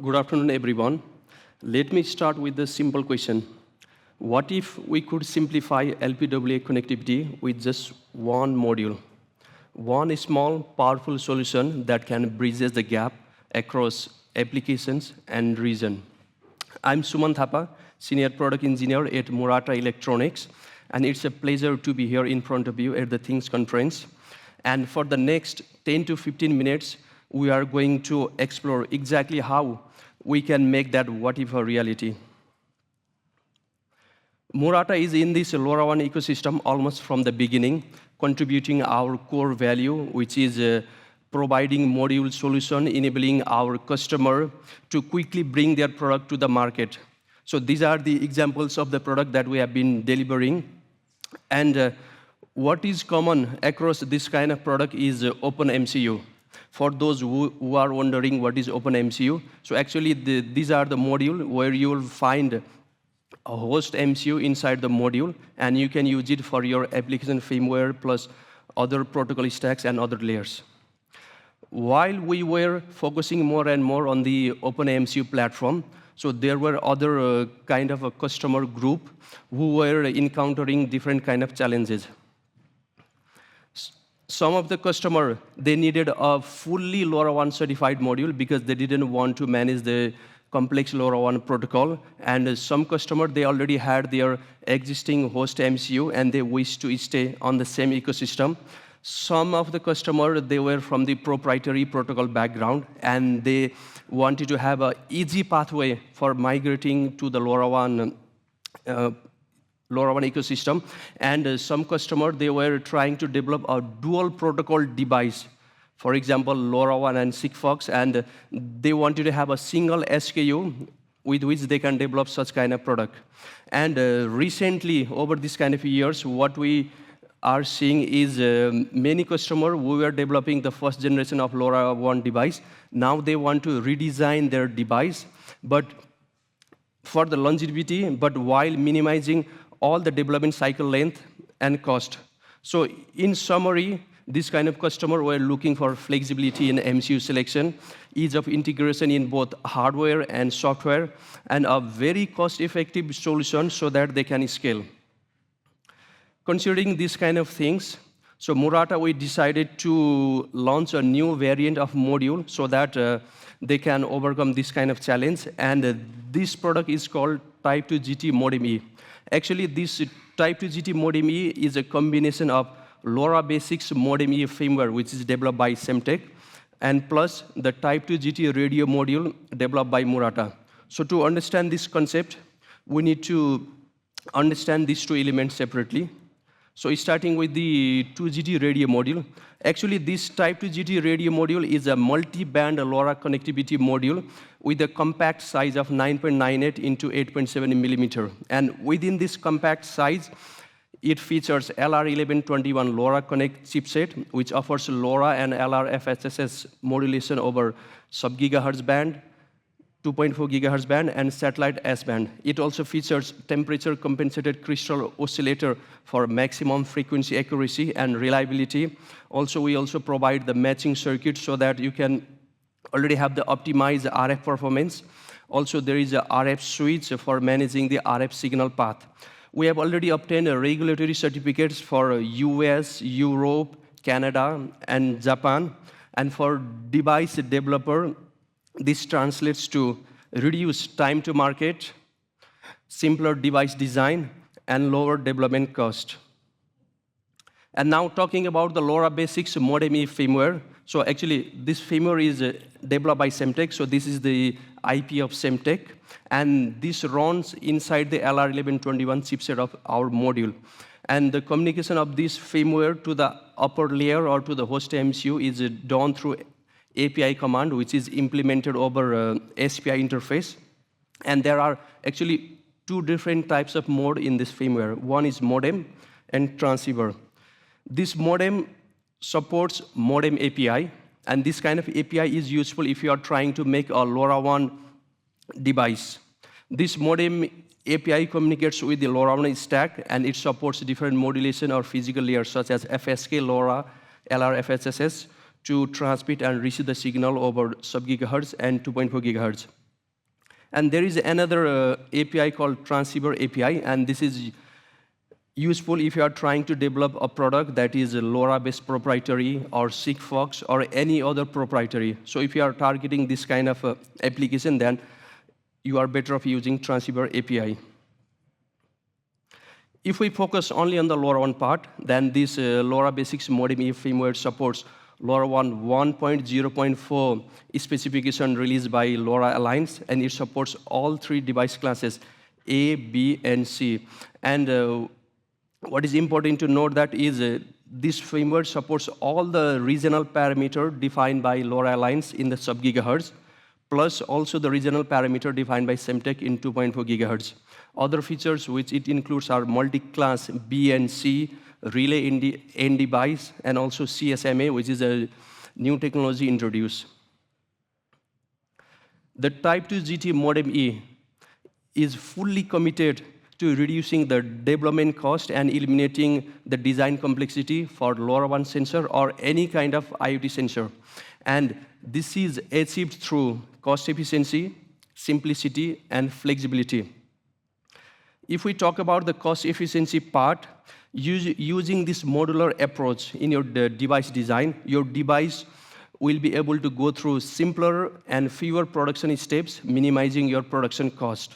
Good afternoon, everyone. Let me start with the simple question. What if we could simplify LPWA connectivity with just one module? One small, powerful solution that can bridge the gap across applications and region. I'm Suman Thapa, Senior Product Engineer at Murata Electronics, and it's a pleasure to be here in front of you at the Things Conference. And for the next 10 to 15 minutes, we are going to explore exactly how we can make that what-if a reality. Murata is in this LoRaWAN ecosystem almost from the beginning, contributing our core value, which is providing module solution, enabling our customer to quickly bring their product to the market. So these are the examples of the product that we have been delivering. And what is common across this kind of product is OpenMCU. For those who are wondering what is OpenMCU, so actually these are the module where you will find a host MCU inside the module, and you can use it for your application firmware plus other protocol stacks and other layers. While we were focusing more and more on the OpenMCU platform, so there were other kind of a customer group who were encountering different kind of challenges. Some of the customer, they needed a fully LoRaWAN certified module because they didn't want to manage the complex LoRaWAN protocol. And some customer, they already had their existing host MCU and they wished to stay on the same ecosystem. Some of the customer, they were from the proprietary protocol background and they wanted to have an easy pathway for migrating to the LoRaWAN ecosystem, and some customer, they were trying to develop a dual protocol device, for example, LoRaWAN and Sigfox, and they wanted to have a single SKU with which they can develop such kind of product. And recently, over this kind of years, what we are seeing is many customers who were developing the first generation of LoRaWAN device, now they want to redesign their device, but for the longevity, but while minimizing all the development cycle length and cost. So in summary, this kind of customer were looking for flexibility in MCU selection, ease of integration in both hardware and software, and a very cost-effective solution so that they can scale. Considering these kind of things, so Murata, we decided to launch a new variant of module so that they can overcome this kind of challenge, and this product is called Type 2 GT Modem E. Actually, this Type 2 GT Modem E is a combination of LoRa Basics Modem E firmware, which is developed by Semtech, and plus the Type 2 GT radio module developed by Murata. So to understand this concept, we need to understand these two elements separately. So starting with the 2GT radio module, actually this Type 2 GT radio module is a multi-band LoRa connectivity module with a compact size of 9.98 into 8.7 millimeter. And within this compact size, it features LR1121 LoRa Connect chipset, which offers LoRa and LR-FSSS modulation over sub-gigahertz band, 2.4 gigahertz band, and satellite S-band. It also features temperature-compensated crystal oscillator for maximum frequency accuracy and reliability. Also, we also provide the matching circuit so that you can already have the optimized RF performance. Also, there is a RF switch for managing the RF signal path. We have already obtained regulatory certificates for US, Europe, Canada, and Japan. And for device developer, this translates to reduced time to market, simpler device design, and lower development cost. And now talking about the LoRa Basics Modem E firmware. So actually, this firmware is developed by Semtech. So this is the IP of Semtech. And this runs inside the LR1121 chipset of our module. And the communication of this firmware to the upper layer or to the host MCU is done through API command, which is implemented over SPI interface. And there are actually two different types of mode in this firmware. One is modem and transceiver. This modem supports modem API, and this kind of API is useful if you are trying to make a LoRaWAN device. This modem API communicates with the LoRaWAN stack, and it supports different modulation or physical layers such as FSK, LoRa, LR-FSSS to transmit and receive the signal over sub-gigahertz and 2.4 gigahertz. And there is another API called transceiver API, and this is useful if you are trying to develop a product that is LoRa-based proprietary or Sigfox or any other proprietary. So if you are targeting this kind of application, then you are better off using transceiver API. If we focus only on the LoRaWAN part, then this LoRa Basics Modem E firmware supports LoRaWAN 1.0.4 specification released by LoRa Alliance, and it supports all 3 device classes, A, B, and C. And what is important to note that is this firmware supports all the regional parameter defined by LoRa Alliance in the sub-gigahertz, plus also the regional parameter defined by Semtech in 2.4 gigahertz. Other features which it includes are multi-class B and C, relay in device, and also CSMA, which is a new technology introduced. The Type 2 GT Modem E is fully committed to reducing the development cost and eliminating the design complexity for LoRaWAN sensor or any kind of IoT sensor. And this is achieved through cost efficiency, simplicity, and flexibility. If we talk about the cost efficiency part, using this modular approach in your device design, your device will be able to go through simpler and fewer production steps, minimizing your production cost.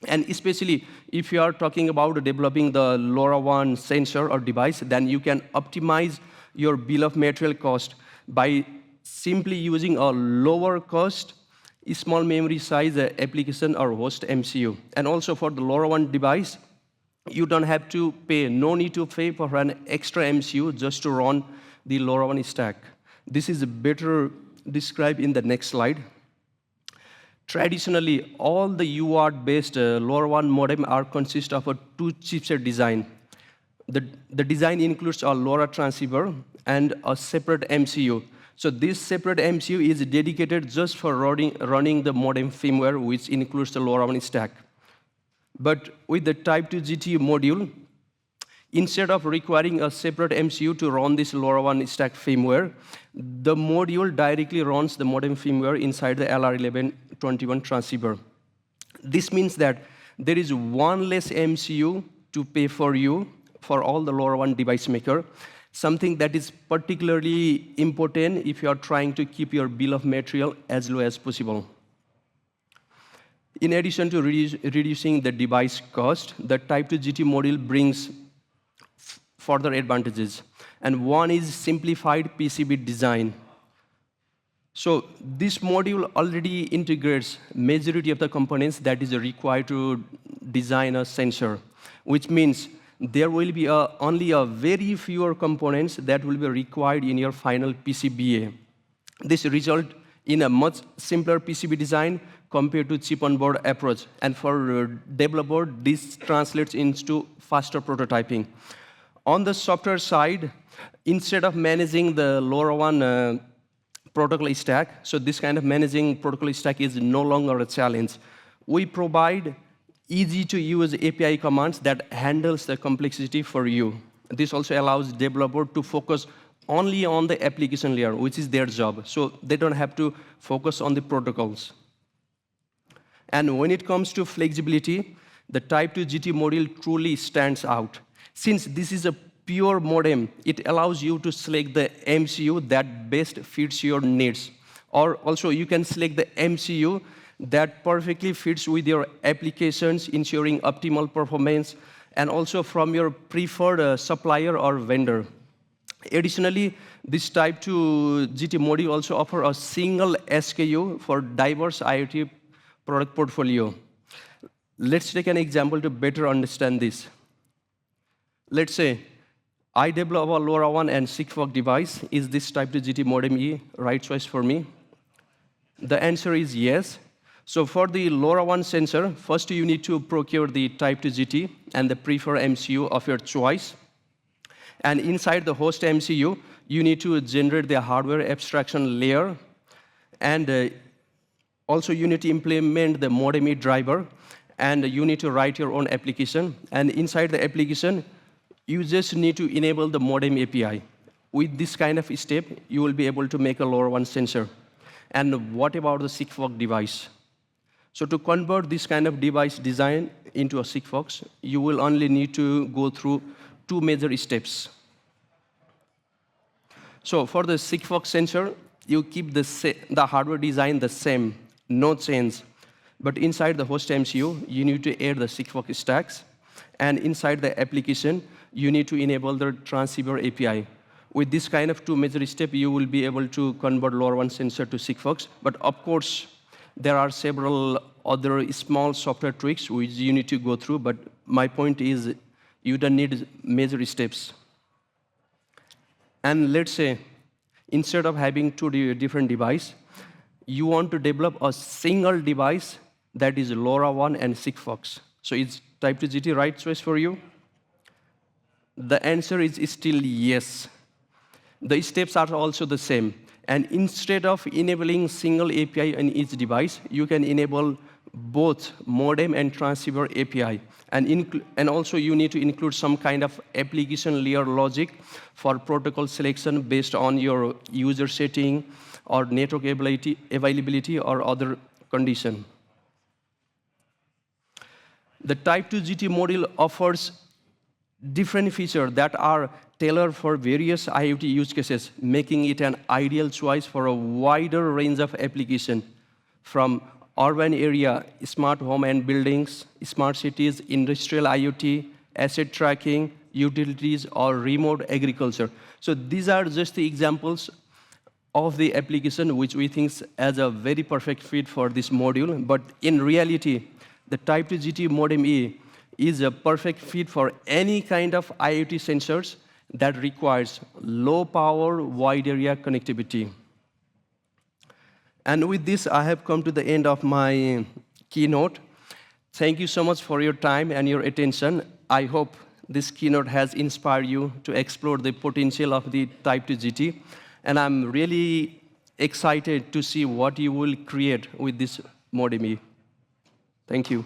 And especially if you are talking about developing the LoRaWAN sensor or device, then you can optimize your bill of material cost by simply using a lower cost, small memory size application or host MCU. And also for the LoRaWAN device, you don't have to pay, no need to pay for an extra MCU just to run the LoRaWAN stack. This is better described in the next slide. Traditionally, all the UART-based LoRaWAN modem consist of a 2 chipset design. The design includes a LoRa transceiver and a separate MCU. So this separate MCU is dedicated just for running the modem firmware, which includes the LoRaWAN stack. But with the Type 2 GT module, instead of requiring a separate MCU to run this LoRaWAN stack firmware, the module directly runs the modem firmware inside the LR1121 transceiver. This means that there is one less MCU to pay for you for all the LoRaWAN device maker, something that is particularly important if you are trying to keep your bill of material as low as possible. In addition to reducing the device cost, the Type 2 GT module brings further advantages. And one is simplified PCB design. So this module already integrates majority of the components that is required to design a sensor, which means there will be only a very fewer components that will be required in your final PCBA. This results in a much simpler PCB design compared to chip-on-board approach. And for developer, this translates into faster prototyping. On the software side, instead of managing the LoRaWAN protocol stack, so this kind of managing protocol stack is no longer a challenge. We provide easy-to-use API commands that handles the complexity for you. This also allows developer to focus only on the application layer, which is their job. So they don't have to focus on the protocols. And when it comes to flexibility, the Type 2 GT module truly stands out. Since this is a pure modem, it allows you to select the MCU that best fits your needs. Or also you can select the MCU that perfectly fits with your applications, ensuring optimal performance, and also from your preferred supplier or vendor. Additionally, this Type 2 GT module also offers a single SKU for diverse IoT product portfolio. Let's take an example to better understand this. Let's say I develop a LoRaWAN and Sigfox device. Is this Type 2 GT modem E right choice for me? The answer is yes. So for the LoRaWAN sensor, first you need to procure the Type 2 GT and the preferred MCU of your choice. And inside the host MCU, you need to generate the hardware abstraction layer. And also you need to implement the modem E driver. And you need to write your own application. And inside the application, you just need to enable the modem API. With this kind of step, you will be able to make a LoRaWAN sensor. And what about the Sigfox device? So to convert this kind of device design into a Sigfox, you will only need to go through two major steps. So for the Sigfox sensor, you keep the hardware design the same, no change. But inside the host MCU, you need to add the Sigfox stacks. And inside the application, you need to enable the transceiver API. With this kind of two major steps, you will be able to convert LoRaWAN sensor to Sigfox. But of course, there are several other small software tweaks which you need to go through. But my point is, you don't need major steps. And let's say, instead of having two different devices, you want to develop a single device that is LoRaWAN and Sigfox. So is Type 2 GT right choice for you? The answer is still yes. The steps are also the same. And instead of enabling single API on each device, you can enable both modem and transceiver API. And also you need to include some kind of application layer logic for protocol selection based on your user setting or network availability or other condition. The Type 2 GT module offers different features that are tailored for various IoT use cases, making it an ideal choice for a wider range of applications, from urban area, smart home and buildings, smart cities, industrial IoT, asset tracking, utilities, or remote agriculture. So these are just the examples of the application which we think as a very perfect fit for this module. But in reality, the Type 2 GT modem E is a perfect fit for any kind of IoT sensors that requires low power, wide area connectivity. And with this, I have come to the end of my keynote. Thank you so much for your time and your attention. I hope this keynote has inspired you to explore the potential of the Type 2 GT. And I'm really excited to see what you will create with this modem E. Thank you.